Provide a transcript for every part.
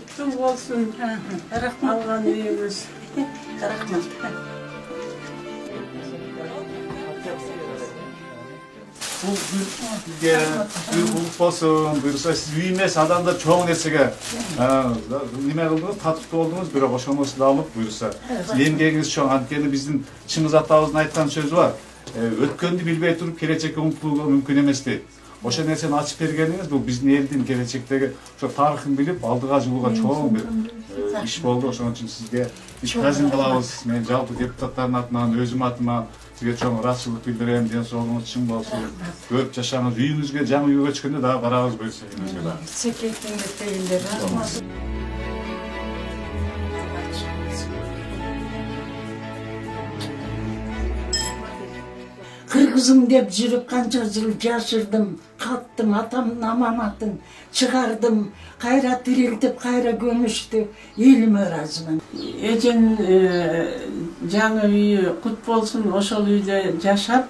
Құтты болсын. Рахмат. Алған үйіміз. Рахмат. Бұл бізге ұлық болсын, бұйырса сіз үй емес адамдар чоң нерсеге неме қылдыңыз, татықты болдыңыз, бірақ ошоны осында алып бұйырса. Емгегіңіз чоң, анткени биздин Чыңгыз атабыздын айткан сөзү бар. Өткөндү билбей туруп келечекке умтулууга мүмкүн эмес дейт. Ошол нерсени ачып бергениңиз бул биздин элдин келечектеги ошо тарыхын билип алдыга жылууга чоң бир иш болду. Ошон үчүн сизге биз таазим кылабыз. Мен жалпы депутаттардын атынан, өзүм атыман сизге чоң ыраазычылык билдирем. Ден соолугуңуз чың болсун. Көп жашаңыз. Үйүңүзгө, жаңы үйгө чыкканда дагы карабыз буюрса үйүңүзгө дагы. Секретіңді тегілдер. Рахмат. Кыргызым деп жүрүп канча жыл жашырдым, каттым атамдын аманатын, чыгардым, кайра тирилтип, кайра көмүштү, элиме ыраазымын. Эжен жаңы үйү кут болсын, ошол үйдө жашап,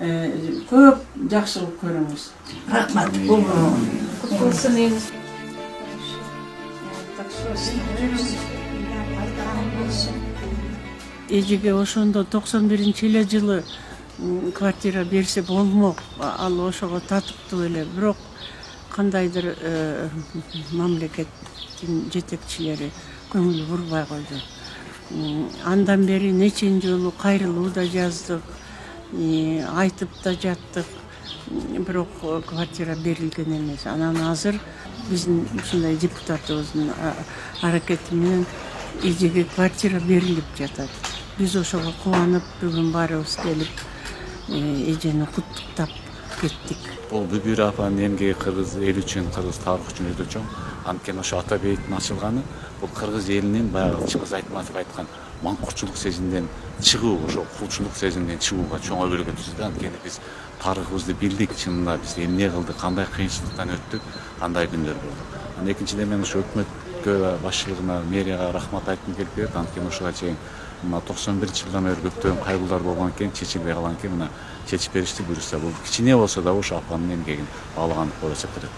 көп жакшылык көрүңүз. Рахмат. Кут болсын эңиз. Эжеге ошондо 91-эле жылы квартира берсе болмок, ал ошого татыктуу эле, бирок кандайдыр мамлекеттин жетекчилери көңүл бурбай койду. Андан бери нечен жолу кайрылуу да жаздык, айтып да жаттык, бирок квартира берилген эмес. Анан азыр биздин ушундай депутатыбыздын аракети менен эжеге квартира берилип жатат. Биз ошого кубанып, бүгүн баарыбыз келип эжени куттуктап кеттик. Бул Бүбүр апанын эмгеги кыргыз эл үчүн, кыргыз тарых үчүн өтө чоң. Анткени ошо ата бейиттин ачылганы бул кыргыз элинин баягы Чыңгыз Айтматов айткан маңкурчулук сезимден чыгуу, ошо кулчулук сезимден чыгууга чоң өбөлгө түздү. Анткени биз тарыхыбызды билдик, чынында биз эмне кылдык, кандай кыйынчылыктан өттүк, кандай күндөр болду. Анан экинчиден мен ошо өкмөткө, башчылыгына, мэрияга рахмат айткым келип келет. Анткени ошого чейин мына 91-жылдан бери көптөгөн кайгуулар болгон экен, чечилбей калган экен, мына чечип беришти. Буюрса бул кичине болсо да ошо апанын эмгегин баалагандык болуп эсептелет.